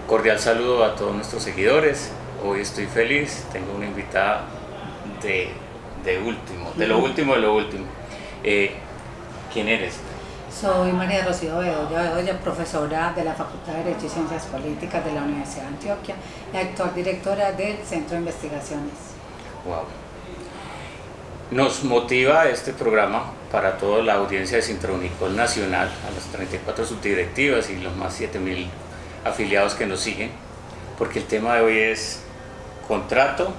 Cordial saludo a todos nuestros seguidores. Hoy estoy feliz, tengo una invitada de último, de lo último de lo último. ¿Quién eres? Soy María Rocío Bedoya, profesora de la Facultad de Derecho y Ciencias Políticas de la Universidad de Antioquia y actual directora del Centro de Investigaciones. Wow. Nos motiva este programa para toda la audiencia de Sintronicol Nacional, a las 34 subdirectivas y los más 7.000 afiliados que nos siguen, porque el tema de hoy es contrato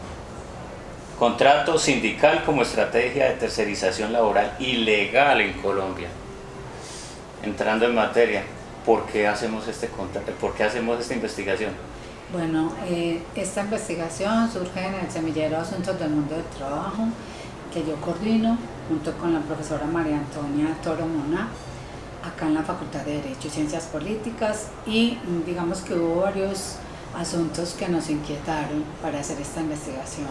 sindical como estrategia de tercerización laboral ilegal en Colombia. Entrando en materia, ¿por qué hacemos esta investigación? Bueno, esta investigación surge en el Semillero de Asuntos del Mundo del Trabajo, que yo coordino junto con la profesora María Antonia Toro Mona, acá en la Facultad de Derecho y Ciencias Políticas, y digamos que hubo varios asuntos que nos inquietaron para hacer esta investigación.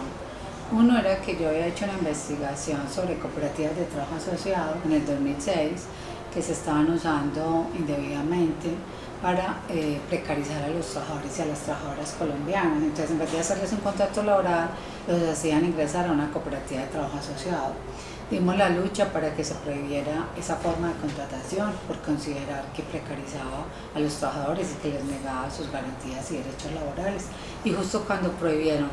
Uno era que yo había hecho una investigación sobre cooperativas de trabajo asociado en el 2006 que se estaban usando indebidamente para precarizar a los trabajadores y a las trabajadoras colombianas. Entonces, en vez de hacerles un contrato laboral, los hacían ingresar a una cooperativa de trabajo asociado. Dimos la lucha para que se prohibiera esa forma de contratación por considerar que precarizaba a los trabajadores y que les negaba sus garantías y derechos laborales. Y justo cuando prohibieron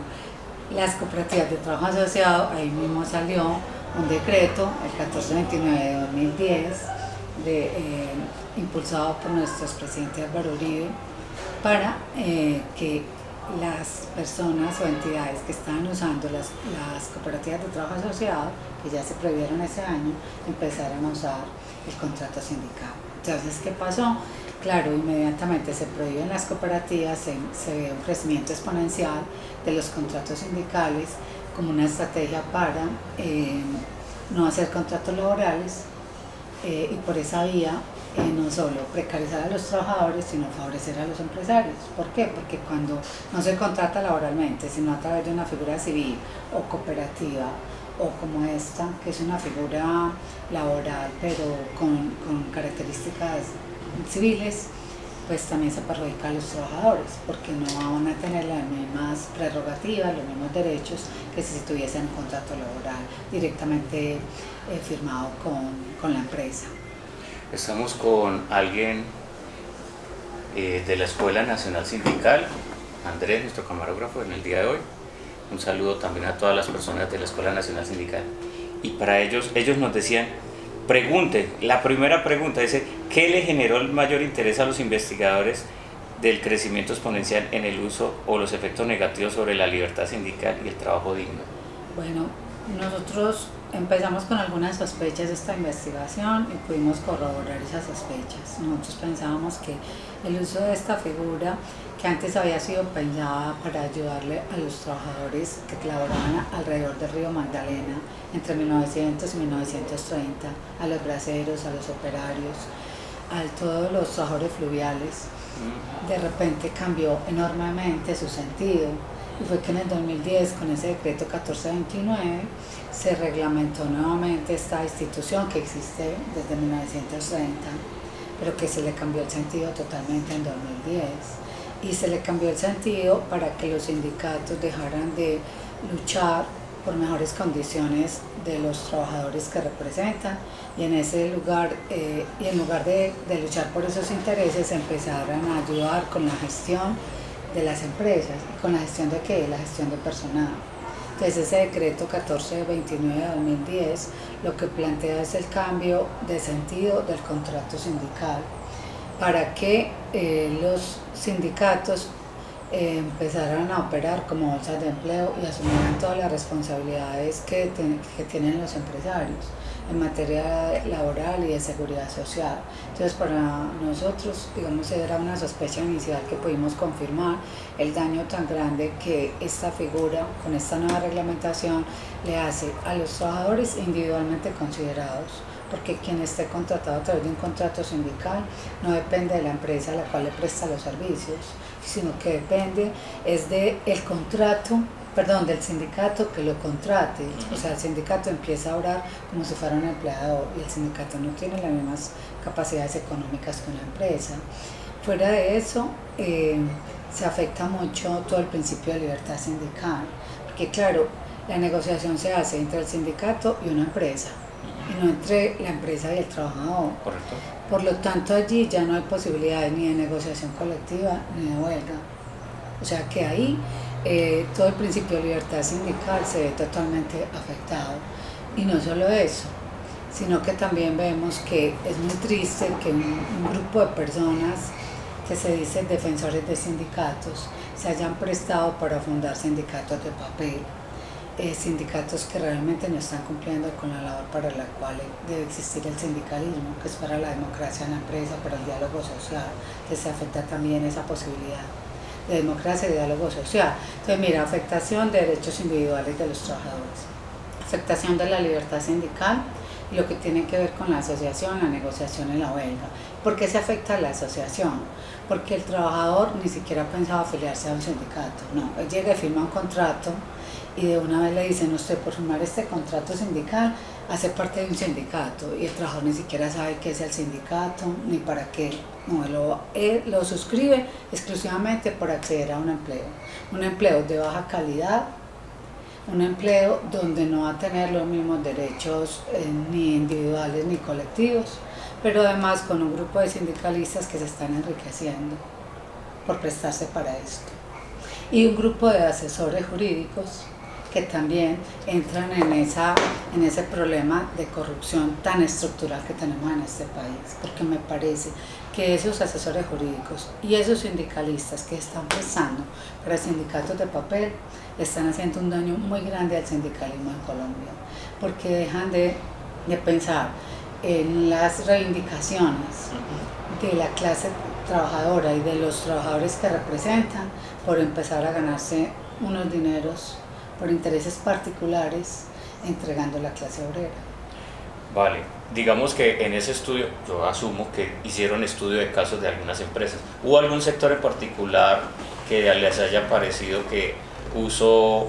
las cooperativas de trabajo asociado, ahí mismo salió un decreto, el 1429 de 2010, impulsado por nuestro presidente Álvaro Uribe, para que las personas o entidades que estaban usando las cooperativas de trabajo asociado, que ya se prohibieron ese año, empezaron a usar el contrato sindical. Entonces, ¿qué pasó? Claro, inmediatamente se prohíben las cooperativas, se ve un crecimiento exponencial de los contratos sindicales como una estrategia para no hacer contratos laborales y por esa vía no solo precarizar a los trabajadores, sino favorecer a los empresarios. ¿Por qué? Porque cuando no se contrata laboralmente, sino a través de una figura civil o cooperativa, o como esta, que es una figura laboral, pero con características civiles, pues también se perjudica a los trabajadores, porque no van a tener las mismas prerrogativas, los mismos derechos que si tuviesen un contrato laboral directamente firmado con la empresa. Estamos con alguien de la Escuela Nacional Sindical, Andrés, nuestro camarógrafo en el día de hoy. Un saludo también a todas las personas de la Escuela Nacional Sindical. Y para ellos nos decían, pregunte, la primera pregunta dice, ¿qué le generó el mayor interés a los investigadores del crecimiento exponencial en el uso o los efectos negativos sobre la libertad sindical y el trabajo digno? Bueno, nosotros empezamos con algunas sospechas de esta investigación y pudimos corroborar esas sospechas. Nosotros pensábamos que el uso de esta figura, que antes había sido pensada para ayudarle a los trabajadores que laboraban alrededor del río Magdalena entre 1900 y 1930, a los braceros, a los operarios, a todos los trabajadores fluviales, de repente cambió enormemente su sentido. Y fue que en el 2010, con ese decreto 1429, se reglamentó nuevamente esta institución que existe desde 1930, pero que se le cambió el sentido totalmente en 2010. Y se le cambió el sentido para que los sindicatos dejaran de luchar por mejores condiciones de los trabajadores que representan y en ese lugar, y en lugar de luchar por esos intereses, empezaran a ayudar con la gestión de las empresas. ¿Con la gestión de qué? La gestión de personal. Entonces ese decreto 1429 de 2010 lo que plantea es el cambio de sentido del contrato sindical para que los sindicatos empezaran a operar como bolsas de empleo y asumieran todas las responsabilidades que tienen los empresarios en materia laboral y de seguridad social. Entonces, para nosotros, digamos, era una sospecha inicial que pudimos confirmar el daño tan grande que esta figura, con esta nueva reglamentación, le hace a los trabajadores individualmente considerados, porque quien esté contratado a través de un contrato sindical no depende de la empresa a la cual le presta los servicios, sino que depende es del sindicato que lo contrate. O sea, el sindicato empieza a orar como si fuera un empleador y el sindicato no tiene las mismas capacidades económicas que una empresa. Fuera de eso, se afecta mucho todo el principio de libertad sindical, porque claro, la negociación se hace entre el sindicato y una empresa, y no entre la empresa y el trabajador. Correcto. Por lo tanto, allí ya no hay posibilidades ni de negociación colectiva ni de huelga. O sea que ahí todo el principio de libertad sindical se ve totalmente afectado. Y no solo eso, sino que también vemos que es muy triste que un grupo de personas que se dicen defensores de sindicatos se hayan prestado para fundar sindicatos de papel, sindicatos que realmente no están cumpliendo con la labor para la cual debe existir el sindicalismo, que es para la democracia en la empresa, para el diálogo social, que se afecta también esa posibilidad de democracia y diálogo social. Entonces mira, afectación de derechos individuales de los trabajadores, afectación de la libertad sindical y lo que tiene que ver con la asociación, la negociación y la huelga. ¿Por qué se afecta la asociación? Porque el trabajador ni siquiera pensaba afiliarse a un sindicato, no, él llega y firma un contrato y de una vez le dicen, usted por firmar este contrato sindical hace parte de un sindicato, y el trabajador ni siquiera sabe qué es el sindicato ni para qué. No, él lo suscribe exclusivamente por acceder a un empleo de baja calidad, un empleo donde no va a tener los mismos derechos ni individuales ni colectivos, pero además con un grupo de sindicalistas que se están enriqueciendo por prestarse para esto, y un grupo de asesores jurídicos que también entran en ese problema de corrupción tan estructural que tenemos en este país, porque me parece que esos asesores jurídicos y esos sindicalistas que están prestando para sindicatos de papel están haciendo un daño muy grande al sindicalismo en Colombia, porque dejan de pensar en las reivindicaciones de la clase trabajadora y de los trabajadores que representan por empezar a ganarse unos dineros por intereses particulares entregando la clase obrera. Vale, digamos que en ese estudio, yo asumo que hicieron estudio de casos de algunas empresas. ¿Hubo algún sector en particular que les haya parecido que usó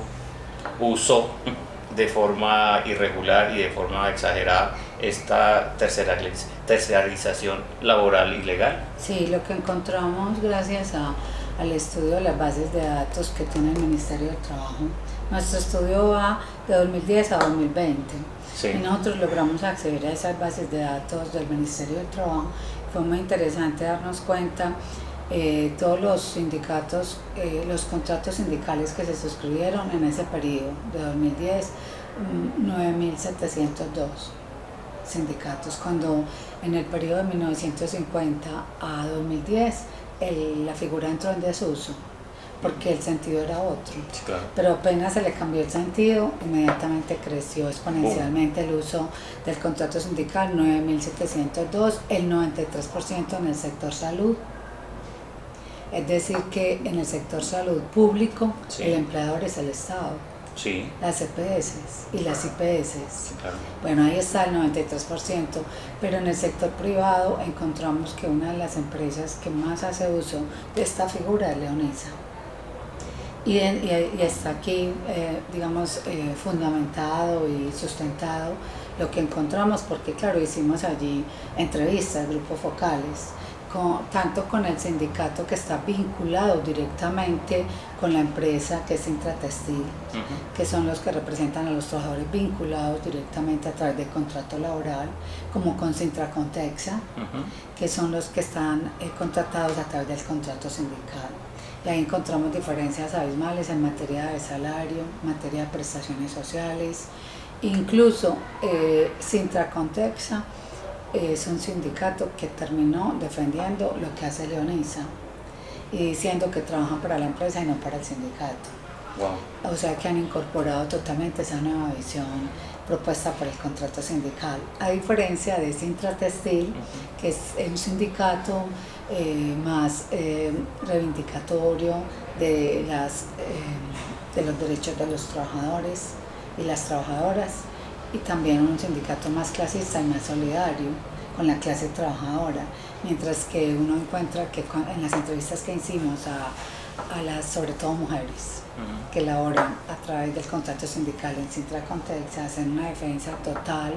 de forma irregular y de forma exagerada esta tercerización laboral ilegal? Sí, lo que encontramos gracias al estudio de las bases de datos que tiene el Ministerio del Trabajo. Nuestro estudio va de 2010 a 2020. Sí. Y nosotros logramos acceder a esas bases de datos del Ministerio del Trabajo. Fue muy interesante darnos cuenta todos los sindicatos, los contratos sindicales que se suscribieron en ese periodo de 2010, 9.702 sindicatos, cuando en el periodo de 1950 a 2010 la figura entró en desuso, porque el sentido era otro. Sí, claro. Pero apenas se le cambió el sentido, inmediatamente creció exponencialmente el uso del contrato sindical, 9.702, el 93% en el sector salud. Es decir, que en el sector salud público, sí, el empleador es el Estado. Sí. Las EPS y las IPS. Sí, claro. Bueno, ahí está el 93%, pero en el sector privado encontramos que una de las empresas que más hace uso de esta figura es Leonisa. Y está aquí, fundamentado y sustentado lo que encontramos, porque claro, hicimos allí entrevistas, grupos focales, tanto con el sindicato que está vinculado directamente con la empresa, que es Intratextil, que son los que representan a los trabajadores vinculados directamente a través del contrato laboral, como con Sintracontexa, que son los que están contratados a través del contrato sindical. Y ahí encontramos diferencias abismales en materia de salario, en materia de prestaciones sociales. Incluso Sintracontexa es un sindicato que terminó defendiendo lo que hace Leonisa y diciendo que trabajan para la empresa y no para el sindicato. Wow. O sea que han incorporado totalmente esa nueva visión propuesta por el contrato sindical, a diferencia de Intratextil, que es un sindicato más reivindicatorio de los derechos de los trabajadores y las trabajadoras, y también un sindicato más clasista y más solidario con la clase trabajadora, mientras que uno encuentra que en las entrevistas que hicimos a las, sobre todo mujeres, que laboran a través del contrato sindical en Sintracontexa, hacen una defensa total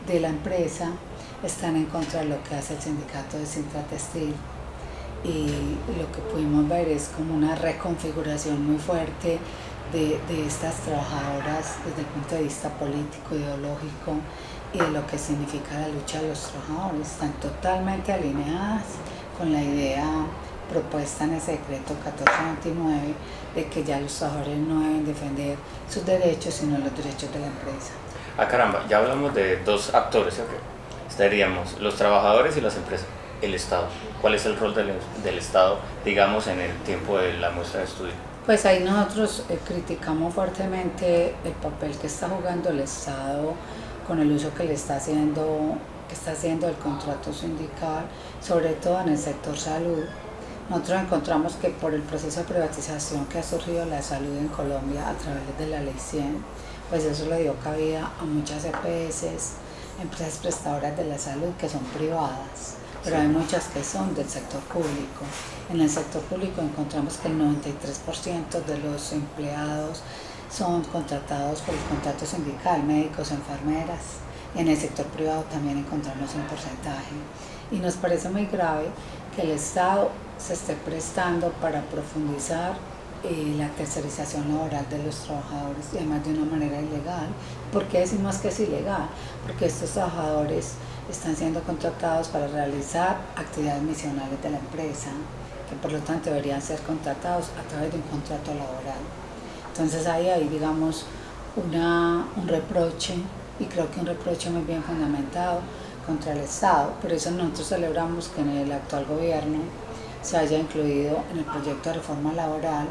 de la empresa, están en contra de lo que hace el sindicato de Intratextil, y lo que pudimos ver es como una reconfiguración muy fuerte de estas trabajadoras desde el punto de vista político, ideológico y de lo que significa la lucha de los trabajadores. Están totalmente alineadas con la idea propuesta en ese decreto 1429 de que ya los trabajadores no deben defender sus derechos sino los derechos de la empresa. Ah, caramba, ya hablamos de dos actores, ¿ok? Estaríamos los trabajadores y las empresas. El Estado. ¿Cuál es el rol del Estado, digamos, en el tiempo de la muestra de estudio? Pues ahí nosotros criticamos fuertemente el papel que está jugando el Estado con el uso que está haciendo del contrato sindical, sobre todo en el sector salud. Nosotros encontramos que por el proceso de privatización que ha surgido la salud en Colombia a través de la Ley 100, pues eso le dio cabida a muchas EPS, empresas prestadoras de la salud que son privadas, pero hay muchas que son del sector público. En el sector público encontramos que el 93% de los empleados son contratados por el contrato sindical, médicos, enfermeras. En el sector privado también encontramos un porcentaje. Y nos parece muy grave que el Estado se esté prestando para profundizar la tercerización laboral de los trabajadores, y además de una manera ilegal. ¿Por qué decimos que es ilegal? Porque estos trabajadores están siendo contratados para realizar actividades misionales de la empresa, que por lo tanto deberían ser contratados a través de un contrato laboral. Entonces ahí hay, digamos, un reproche, y creo que un reproche muy bien fundamentado contra el Estado. Por eso nosotros celebramos que en el actual gobierno se haya incluido en el proyecto de reforma laboral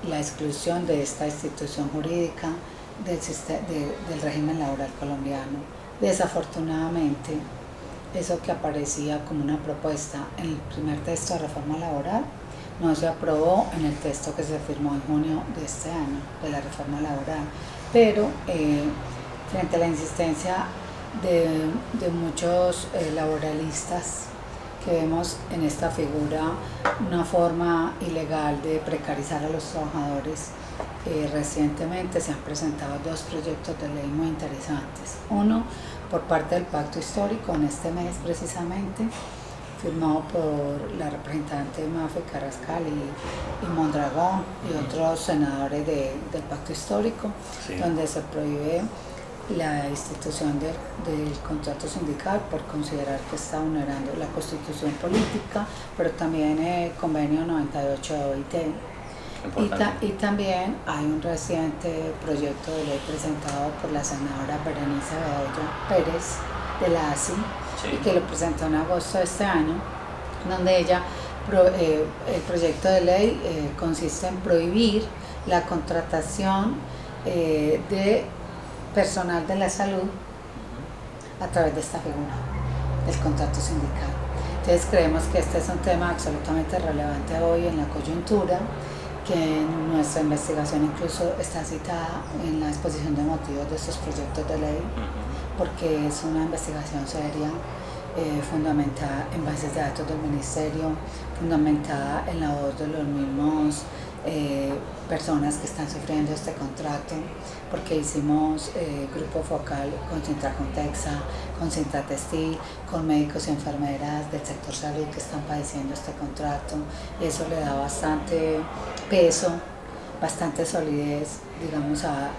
la exclusión de esta institución jurídica del régimen laboral colombiano. Desafortunadamente, eso que aparecía como una propuesta en el primer texto de reforma laboral no se aprobó en el texto que se firmó en junio de este año de la reforma laboral, pero frente a la insistencia de muchos laboralistas que vemos en esta figura una forma ilegal de precarizar a los trabajadores, recientemente se han presentado dos proyectos de ley muy interesantes. Uno por parte del Pacto Histórico en este mes precisamente, firmado por la representante Mafe Carrascal y Mondragón y otros senadores del Pacto Histórico, sí, donde se prohíbe la institución del contrato sindical por considerar que está vulnerando la Constitución política, pero también el convenio 98 de OIT. Y también hay un reciente proyecto de ley presentado por la senadora Berenice Bedoya Pérez de la ASI, sí, y que lo presentó en agosto de este año, donde el proyecto de ley consiste en prohibir la contratación de personal de la salud a través de esta figura del contrato sindical. Entonces creemos que este es un tema absolutamente relevante hoy en la coyuntura, que en nuestra investigación incluso está citada en la exposición de motivos de estos proyectos de ley, porque es una investigación seria, fundamentada en bases de datos del Ministerio, fundamentada en la voz de los mismos personas que están sufriendo este contrato, porque hicimos grupo focal con Sintracontexa, con Sintratextil, con médicos y enfermeras del sector salud que están padeciendo este contrato, y eso le da bastante peso, bastante solidez, digamos, a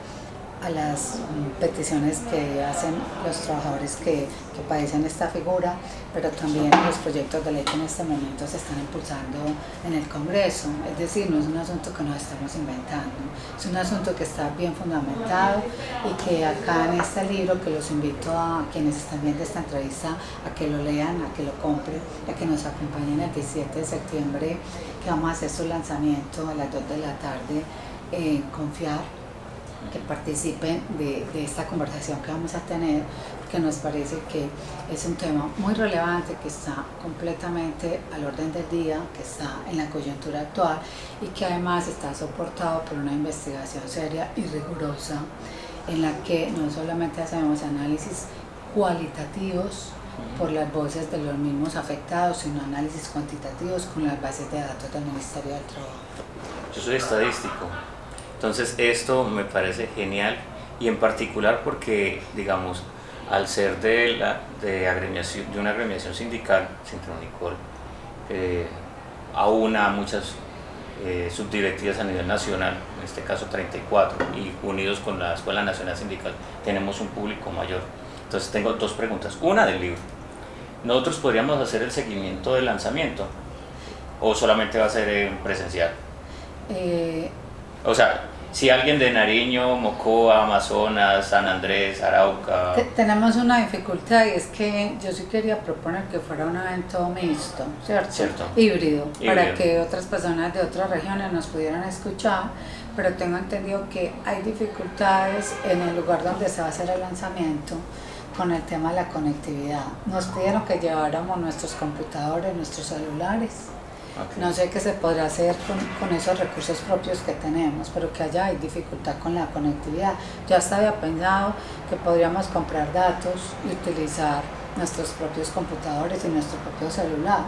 las peticiones que hacen los trabajadores que padecen esta figura, pero también los proyectos de ley que en este momento se están impulsando en el Congreso. Es decir, no es un asunto que nos estamos inventando, es un asunto que está bien fundamentado, y que acá en este libro, que los invito a quienes están viendo esta entrevista a que lo lean, a que lo compren, a que nos acompañen el 17 de septiembre, que vamos a hacer su lanzamiento a las 2 de la tarde en Confiar, que participen de esta conversación que vamos a tener, porque nos parece que es un tema muy relevante, que está completamente al orden del día, que está en la coyuntura actual, y que además está soportado por una investigación seria y rigurosa, en la que no solamente hacemos análisis cualitativos por las voces de los mismos afectados, sino análisis cuantitativos con las bases de datos del Ministerio del Trabajo. Yo soy estadístico. Entonces esto me parece genial, y en particular porque, digamos, al ser de una agremiación sindical, Sintronicol, aúna a muchas subdirectivas a nivel nacional, en este caso 34, y unidos con la Escuela Nacional Sindical tenemos un público mayor. Entonces tengo dos preguntas. Una del libro. ¿Nosotros podríamos hacer el seguimiento del lanzamiento o solamente va a ser en presencial? O sea, si alguien de Nariño, Mocoa, Amazonas, San Andrés, Arauca... Tenemos una dificultad, y es que yo sí quería proponer que fuera un evento mixto, ¿cierto? Híbrido, para que otras personas de otras regiones nos pudieran escuchar, pero tengo entendido que hay dificultades en el lugar donde se va a hacer el lanzamiento con el tema de la conectividad. Nos pidieron que lleváramos nuestros computadores, nuestros celulares. Okay. No sé qué se podrá hacer con esos recursos propios que tenemos, pero que allá hay dificultad con la conectividad. Yo hasta había pensado que podríamos comprar datos y utilizar nuestros propios computadores y nuestro propio celular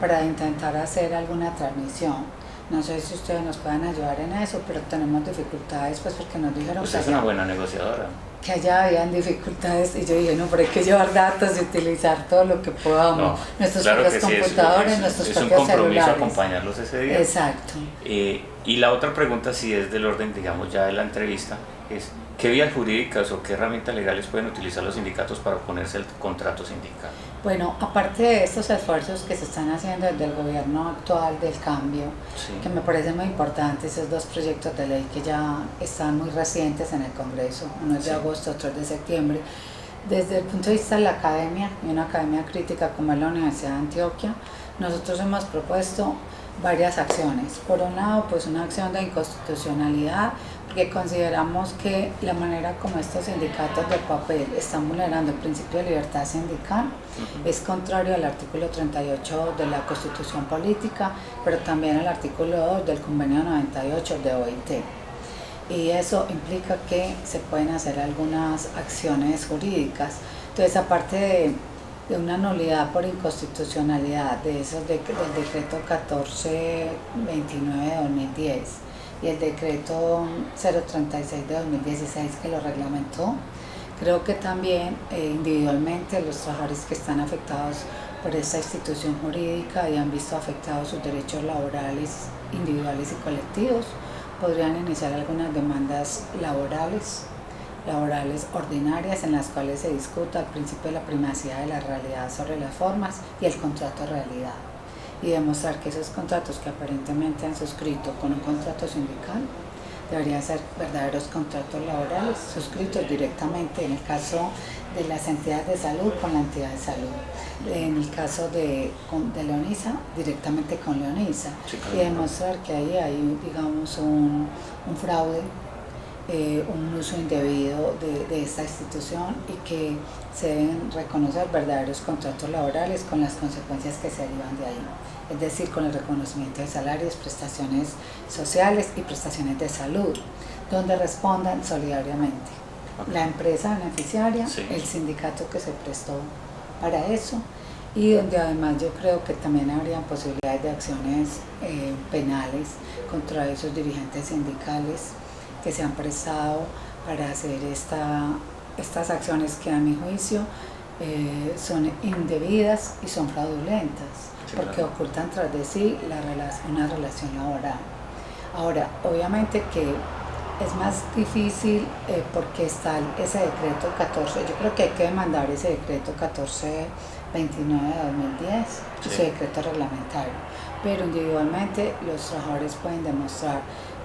para intentar hacer alguna transmisión. No sé si ustedes nos puedan ayudar en eso, pero tenemos dificultades pues porque nos dijeron Usted es una buena negociadora. Que allá habían dificultades y yo dije, no, pero hay que llevar datos y utilizar todo lo que podamos, no, nuestros claro propios computadores, nuestros propios celulares. Es un compromiso acompañarlos ese día. Exacto. Y la otra pregunta, si es del orden, digamos, ya de la entrevista, es ¿qué vías jurídicas o qué herramientas legales pueden utilizar los sindicatos para oponerse al contrato sindical? Bueno, aparte de estos esfuerzos que se están haciendo desde el gobierno actual del cambio, sí, que me parecen muy importantes, esos dos proyectos de ley que ya están muy recientes en el Congreso, uno es de agosto, otro es de septiembre. Desde el punto de vista de la academia, y una academia crítica como es la Universidad de Antioquia, nosotros hemos propuesto varias acciones. Por un lado, pues una acción de inconstitucionalidad, porque consideramos que la manera como estos sindicatos de papel están vulnerando el principio de libertad sindical es contrario al artículo 38 de la Constitución Política, pero también al artículo 2 del Convenio 98 de OIT. Y eso implica que se pueden hacer algunas acciones jurídicas. Entonces, aparte de una nulidad por inconstitucionalidad del decreto 1429 de 2010 y el decreto 036 de 2016 que lo reglamentó, creo que también individualmente los trabajadores que están afectados por esta institución jurídica y han visto afectados sus derechos laborales individuales y colectivos podrían iniciar algunas demandas laborales ordinarias en las cuales se discuta el principio de la primacía de la realidad sobre las formas y el contrato realidad, y demostrar que esos contratos que aparentemente han suscrito con un contrato sindical deberían ser verdaderos contratos laborales suscritos directamente, en el caso de las entidades de salud con la entidad de salud, en el caso de Leonisa directamente con Leonisa, sí, claro, y demostrar que ahí hay, digamos, un fraude, un uso indebido de esta institución, y que se deben reconocer verdaderos contratos laborales con las consecuencias que se derivan de ahí, es decir, con el reconocimiento de salarios, prestaciones sociales y prestaciones de salud, donde respondan solidariamente la empresa beneficiaria, sí, el sindicato que se prestó para eso, y donde además yo creo que también habrían posibilidades de acciones penales contra esos dirigentes sindicales que se han prestado para hacer estas acciones que a mi juicio son indebidas y son fraudulentas, sí, porque claro, ocultan tras de sí una relación laboral. Ahora, obviamente que es más difícil porque está ese decreto 14, yo creo que hay que demandar ese decreto 1429 de 2010, sí, ese decreto reglamentario, pero individualmente los trabajadores pueden demostrar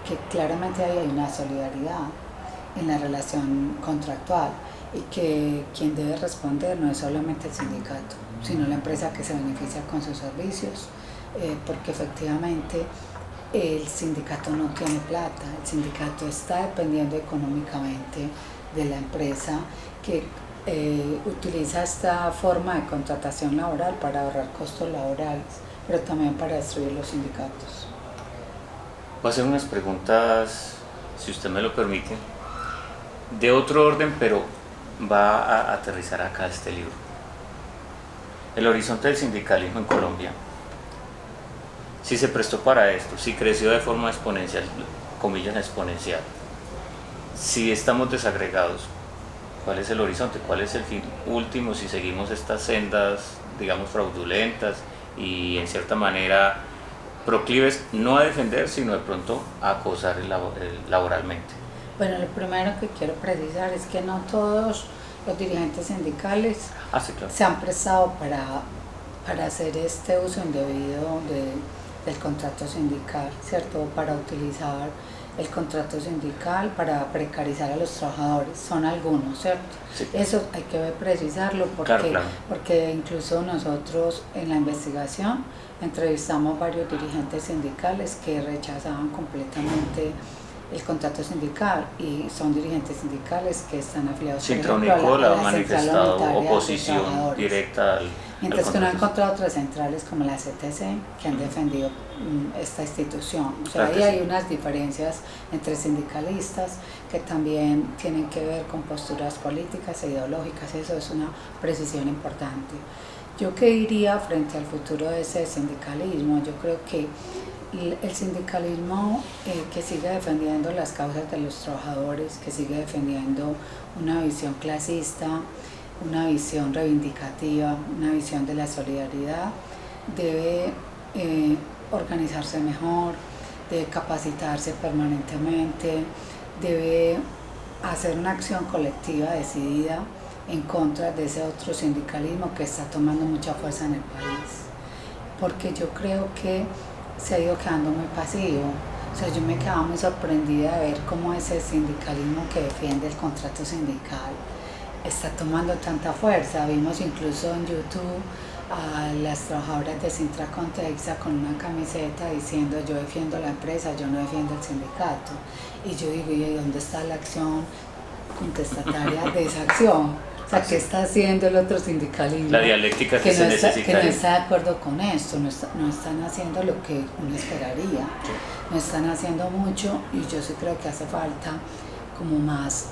que claramente hay una solidaridad en la relación contractual y que quien debe responder no es solamente el sindicato, sino la empresa que se beneficia con sus servicios, porque efectivamente el sindicato no tiene plata, el sindicato está dependiendo económicamente de la empresa que utiliza esta forma de contratación laboral para ahorrar costos laborales, pero también para destruir los sindicatos. Voy a hacer unas preguntas, si usted me lo permite, de otro orden, pero va a aterrizar acá este libro. El horizonte del sindicalismo en Colombia, si se prestó para esto, si creció de forma exponencial, comillas exponencial, si estamos desagregados, ¿cuál es el horizonte? ¿Cuál es el fin último si seguimos estas sendas, digamos, fraudulentas y en cierta manera proclives no a defender, sino de pronto a acosar laboralmente. Bueno, lo primero que quiero precisar es que no todos los dirigentes sindicales Sí, claro. se han prestado para hacer este uso indebido del contrato sindical, ¿cierto? Para utilizar el contrato sindical para precarizar a los trabajadores. Son algunos, ¿cierto? Sí. Eso hay que precisarlo porque, claro. Porque incluso nosotros en la investigación entrevistamos varios dirigentes sindicales que rechazaban completamente el contrato sindical y son dirigentes sindicales que están afiliados Nicola ha manifestado oposición directa mientras que no ha encontrado otras centrales como la CTC que han defendido esta institución. O sea, ahí hay unas diferencias entre sindicalistas que también tienen que ver con posturas políticas e ideológicas. Eso es una precisión importante. Yo qué diría frente al futuro de ese sindicalismo. Yo creo que el sindicalismo que sigue defendiendo las causas de los trabajadores, que sigue defendiendo una visión clasista, una visión reivindicativa, una visión de la solidaridad, debe organizarse mejor, debe capacitarse permanentemente, debe hacer una acción colectiva decidida en contra de ese otro sindicalismo que está tomando mucha fuerza en el país. Porque yo creo que se ha ido quedando muy pasivo. O sea, yo me quedaba muy sorprendida de ver cómo ese sindicalismo que defiende el contrato sindical está tomando tanta fuerza. Vimos incluso en YouTube a las trabajadoras de Sintra Contexa con una camiseta diciendo yo defiendo la empresa, yo no defiendo el sindicato. Y yo digo, ¿y dónde está la acción contestataria de esa acción? O sea, ¿qué está haciendo el otro sindicalismo? La dialéctica que se necesita. Que no está de acuerdo con esto, no están haciendo lo que uno esperaría, no están haciendo mucho y yo sí creo que hace falta como más,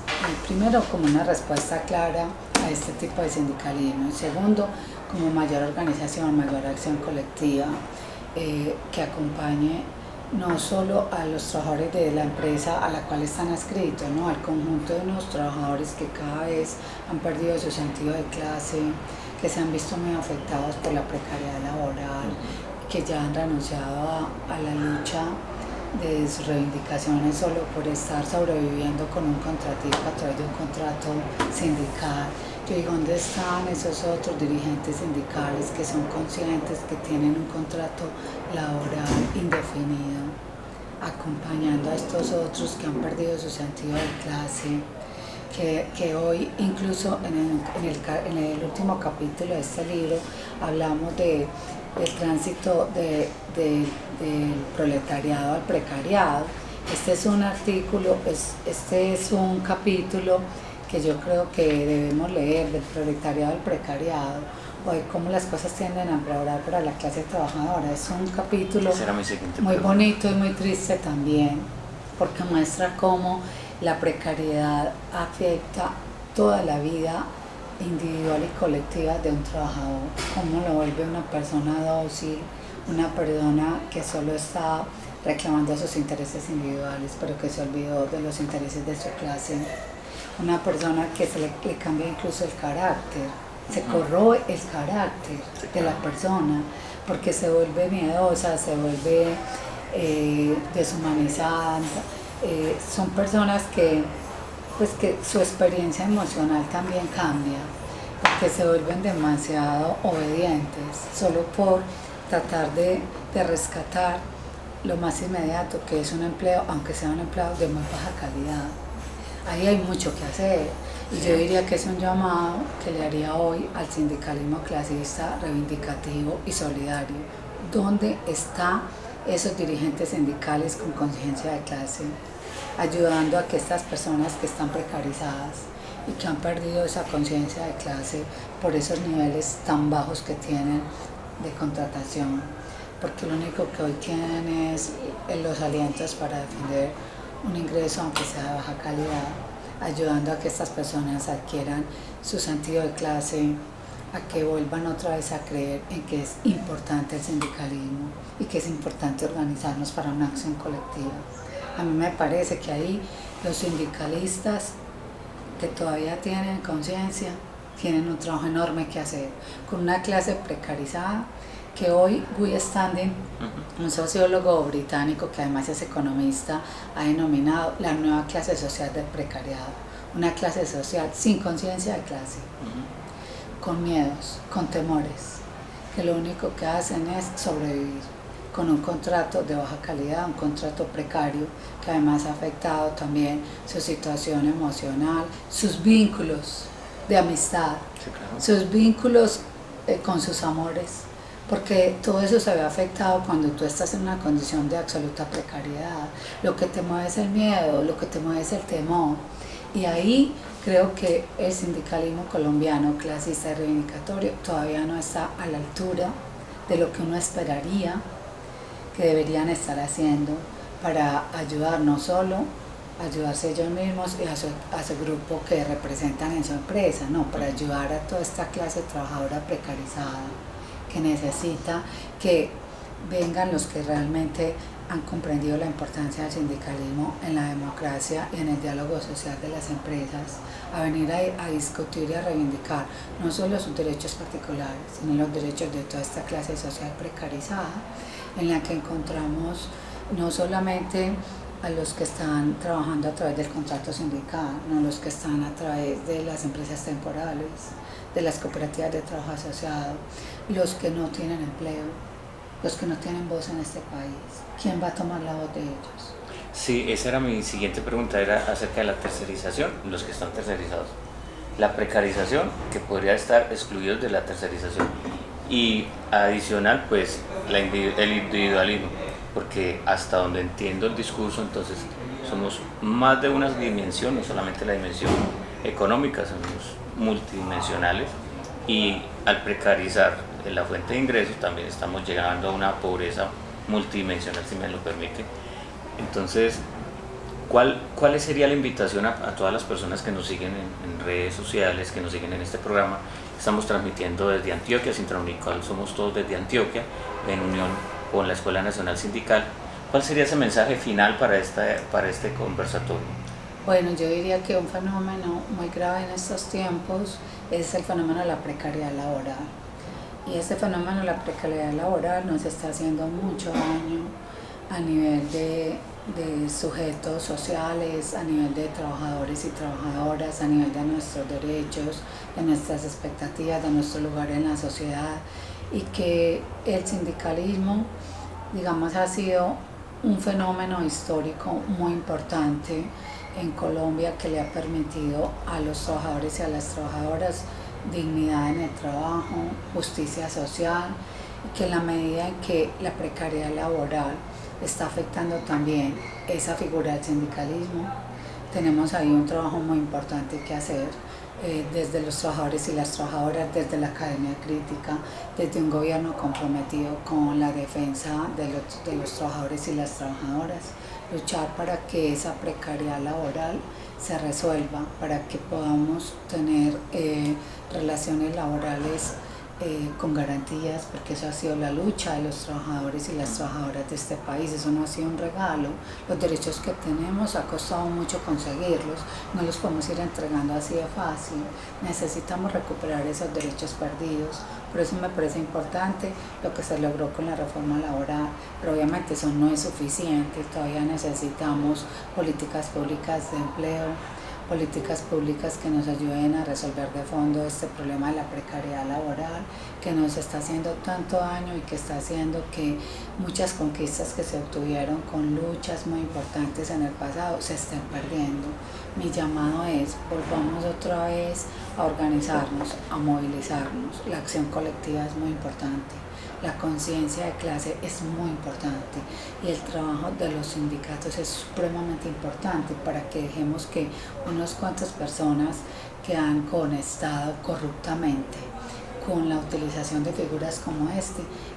primero como una respuesta clara a este tipo de sindicalismo y segundo como mayor organización, mayor acción colectiva que acompañe no solo a los trabajadores de la empresa a la cual están adscritos, ¿no? Al conjunto de unos trabajadores que cada vez han perdido su sentido de clase, que se han visto muy afectados por la precariedad laboral, que ya han renunciado a la lucha de sus reivindicaciones solo por estar sobreviviendo con un contrativo a través de un contrato sindical. Yo digo, ¿dónde están esos otros dirigentes sindicales que son conscientes que tienen un contrato laboral indefinido, acompañando a estos otros que han perdido su sentido de clase? Que hoy, incluso en el último capítulo de este libro, hablamos del tránsito del proletariado al precariado. Este es un artículo, este es un capítulo que yo creo que debemos leer, del proletariado al precariado, o de cómo las cosas tienden a empeorar para la clase trabajadora. Es un capítulo muy bonito y muy triste también, porque muestra cómo la precariedad afecta toda la vida individual y colectiva de un trabajador, cómo lo vuelve una persona dócil, una persona que solo está reclamando sus intereses individuales, pero que se olvidó de los intereses de su clase, una persona que se le cambia incluso el carácter, se corroe el carácter de la persona, porque se vuelve miedosa, se vuelve deshumanizada. Son personas que su experiencia emocional también cambia, porque se vuelven demasiado obedientes, solo por tratar de rescatar lo más inmediato, que es un empleo, aunque sea un empleo de muy baja calidad. Ahí hay mucho que hacer, y yo diría que es un llamado que le haría hoy al sindicalismo clasista, reivindicativo y solidario. ¿Dónde están esos dirigentes sindicales con conciencia de clase, ayudando a que estas personas que están precarizadas y que han perdido esa conciencia de clase por esos niveles tan bajos que tienen de contratación, porque lo único que hoy tienen es los alientos para defender un ingreso aunque sea de baja calidad, ayudando a que estas personas adquieran su sentido de clase, a que vuelvan otra vez a creer en que es importante el sindicalismo y que es importante organizarnos para una acción colectiva. A mí me parece que ahí los sindicalistas que todavía tienen conciencia tienen un trabajo enorme que hacer, con una clase precarizada que hoy Guy Standing, un sociólogo británico que además es economista, ha denominado la nueva clase social del precariado, una clase social sin conciencia de clase, con miedos, con temores, que lo único que hacen es sobrevivir con un contrato de baja calidad, un contrato precario que además ha afectado también su situación emocional, sus vínculos de amistad, Sí, claro. sus vínculos con sus amores, porque todo eso se ve afectado cuando tú estás en una condición de absoluta precariedad. Lo que te mueve es el miedo, lo que te mueve es el temor. Y ahí creo que el sindicalismo colombiano clasista y reivindicatorio todavía no está a la altura de lo que uno esperaría que deberían estar haciendo para ayudar no solo a ayudarse ellos mismos y a su grupo que representan en su empresa, no, para ayudar a toda esta clase trabajadora precarizada que necesita que vengan los que realmente han comprendido la importancia del sindicalismo en la democracia y en el diálogo social de las empresas, a venir a discutir y a reivindicar no solo sus derechos particulares, sino los derechos de toda esta clase social precarizada, en la que encontramos no solamente a los que están trabajando a través del contrato sindical, no los que están a través de las empresas temporales, de las cooperativas de trabajo asociado, los que no tienen empleo, los que no tienen voz en este país. ¿Quién va a tomar la voz de ellos? Sí, esa era mi siguiente pregunta, era acerca de la tercerización, los que están tercerizados. La precarización, que podría estar excluidos de la tercerización. Y adicional, pues, el individualismo, porque hasta donde entiendo el discurso, entonces somos más de una dimensión, no solamente la dimensión económica, somos multidimensionales, y al precarizar la fuente de ingresos también estamos llegando a una pobreza multidimensional, si me lo permite. Entonces, ¿cuál sería la invitación a todas las personas que nos siguen en redes sociales, que nos siguen en este programa? Estamos transmitiendo desde Antioquia, Sintraunical, somos todos desde Antioquia, en unión con la Escuela Nacional Sindical. ¿Cuál sería ese mensaje final para este conversatorio? Bueno, yo diría que un fenómeno muy grave en estos tiempos es el fenómeno de la precariedad laboral. Y este fenómeno de la precariedad laboral nos está haciendo mucho daño a nivel de sujetos sociales, a nivel de trabajadores y trabajadoras, a nivel de nuestros derechos, de nuestras expectativas, de nuestro lugar en la sociedad, y que el sindicalismo, digamos, ha sido un fenómeno histórico muy importante en Colombia que le ha permitido a los trabajadores y a las trabajadoras dignidad en el trabajo, justicia social, y que en la medida en que la precariedad laboral está afectando también esa figura del sindicalismo, tenemos ahí un trabajo muy importante que hacer desde los trabajadores y las trabajadoras, desde la academia crítica, desde un gobierno comprometido con la defensa de los trabajadores y las trabajadoras, luchar para que esa precariedad laboral se resuelva, para que podamos tener relaciones laborales con garantías, porque eso ha sido la lucha de los trabajadores y las trabajadoras de este país. Eso no ha sido un regalo. Los derechos que tenemos ha costado mucho conseguirlos, no los podemos ir entregando así de fácil. Necesitamos recuperar esos derechos perdidos. Por eso me parece importante lo que se logró con la reforma laboral, pero obviamente eso no es suficiente. Todavía necesitamos políticas públicas de empleo, políticas públicas que nos ayuden a resolver de fondo este problema de la precariedad laboral que nos está haciendo tanto daño y que está haciendo que muchas conquistas que se obtuvieron con luchas muy importantes en el pasado se estén perdiendo. Mi llamado es: volvamos otra vez a organizarnos, a movilizarnos. La acción colectiva es muy importante. La conciencia de clase es muy importante y el trabajo de los sindicatos es supremamente importante para que dejemos que unas cuantas personas que han conectado corruptamente con la utilización de figuras como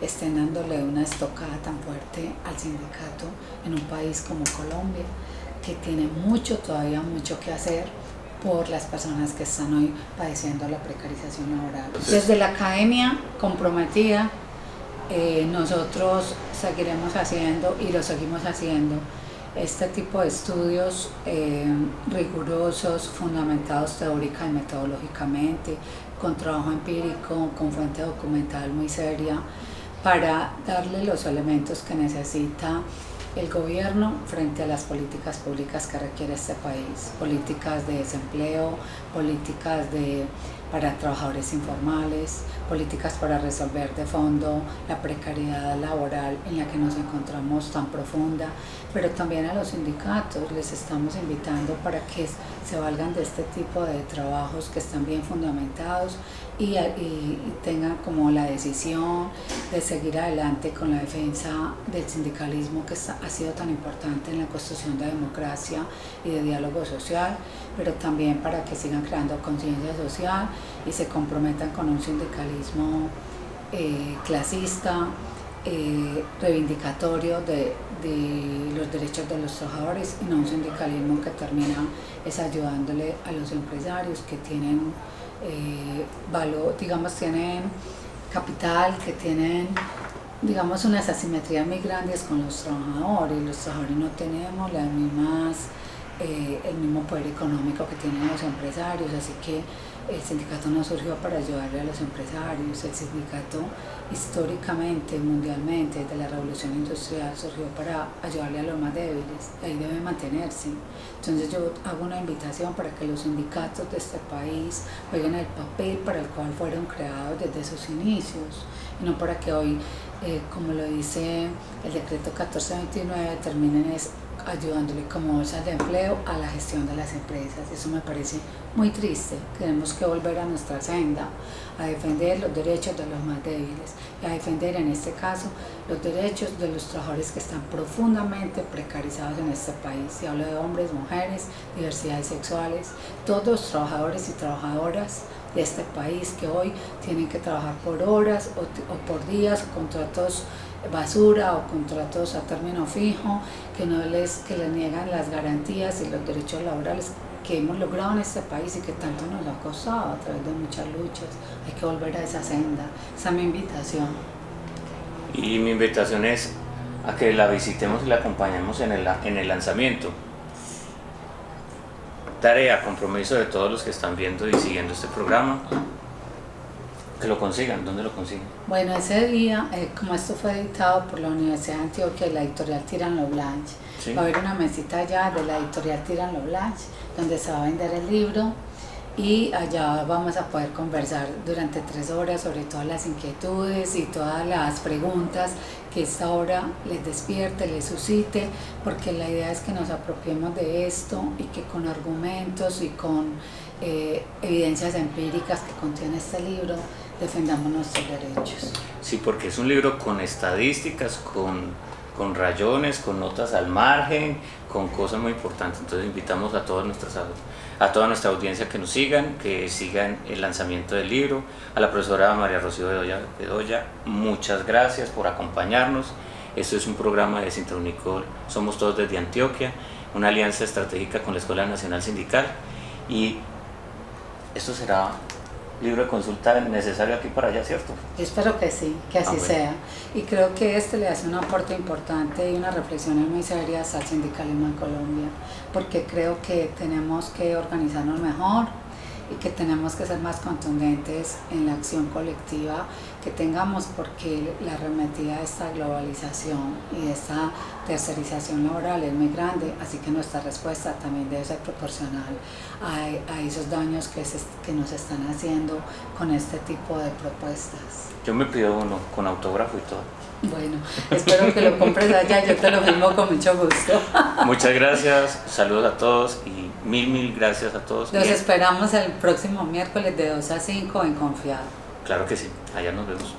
estén dándole una estocada tan fuerte al sindicato en un país como Colombia, que tiene todavía mucho que hacer por las personas que están hoy padeciendo la precarización laboral. Desde la academia comprometida, nosotros seguiremos haciendo y lo seguimos haciendo este tipo de estudios rigurosos, fundamentados teórica y metodológicamente, con trabajo empírico, con fuente documental muy seria, para darle los elementos que necesita el gobierno frente a las políticas públicas que requiere este país, políticas de desempleo, políticas para trabajadores informales, políticas para resolver de fondo la precariedad laboral en la que nos encontramos tan profunda, pero también a los sindicatos les estamos invitando para que se valgan de este tipo de trabajos que están bien fundamentados y tengan como la decisión de seguir adelante con la defensa del sindicalismo que ha sido tan importante en la construcción de democracia y de diálogo social, pero también para que sigan creando conciencia social y se comprometan con un sindicalismo clasista, reivindicatorio de los derechos de los trabajadores y no un sindicalismo que termina ayudándole a los empresarios que tienen valor, digamos, tienen capital, que tienen, digamos, unas asimetrías muy grandes con los trabajadores. Los trabajadores no tenemos las mismas, el mismo poder económico que tienen los empresarios, así que el sindicato no surgió para ayudarle a los empresarios. El sindicato históricamente, mundialmente, desde la revolución industrial surgió para ayudarle a los más débiles, ahí debe mantenerse. Entonces yo hago una invitación para que los sindicatos de este país jueguen el papel para el cual fueron creados desde sus inicios, y no para que hoy, como lo dice el decreto 1429, terminen ayudándole como bolsas de empleo a la gestión de las empresas. Eso me parece muy triste. Tenemos que volver a nuestra senda, a defender los derechos de los más débiles y a defender en este caso los derechos de los trabajadores que están profundamente precarizados en este país. Y hablo de hombres, mujeres, diversidades sexuales, todos los trabajadores y trabajadoras de este país que hoy tienen que trabajar por horas o por días, contratos basura o contratos a término fijo, que les niegan las garantías y los derechos laborales que hemos logrado en este país y que tanto nos ha costado a través de muchas luchas. Hay que volver a esa senda. Esa es mi invitación. Y mi invitación es a que la visitemos y la acompañemos en el lanzamiento. Tarea, compromiso de todos los que están viendo y siguiendo este programa, que lo consigan. ¿Dónde lo consiguen? Bueno, ese día, como esto fue editado por la Universidad de Antioquia y la editorial Tirán Blanche, ¿sí? Va a haber una mesita allá de la editorial Tirán Blanche, donde se va a vender el libro, y allá vamos a poder conversar durante 3 horas sobre todas las inquietudes y todas las preguntas que esta obra les despierte, les suscite, porque la idea es que nos apropiemos de esto y que con argumentos y con evidencias empíricas que contiene este libro defendamos nuestros derechos. Sí, porque es un libro con estadísticas, con rayones, con notas al margen, con cosas muy importantes. Entonces invitamos a toda nuestra audiencia que nos sigan, que sigan el lanzamiento del libro. A la profesora María Rocío Bedoya, muchas gracias por acompañarnos. Esto es un programa de Sintraunicol, Somos Todos desde Antioquia, una alianza estratégica con la Escuela Nacional Sindical, y esto será libro de consulta necesario aquí para allá, ¿cierto? Yo espero que sí, que así sea. Y creo que le hace un aporte importante y unas reflexiones muy serias al sindicalismo en Colombia, porque creo que tenemos que organizarnos mejor y que tenemos que ser más contundentes en la acción colectiva que tengamos, porque la arremetida de esta globalización y de esta tercerización laboral es muy grande, así que nuestra respuesta también debe ser proporcional a esos daños que nos están haciendo con este tipo de propuestas. Yo me pido uno con autógrafo y todo. Bueno, espero que lo compres allá, yo te lo firmo con mucho gusto. Muchas gracias, saludos a todos y mil gracias a todos. Los esperamos el próximo miércoles de 2 a 5 en Confiado. Claro que sí, allá nos vemos.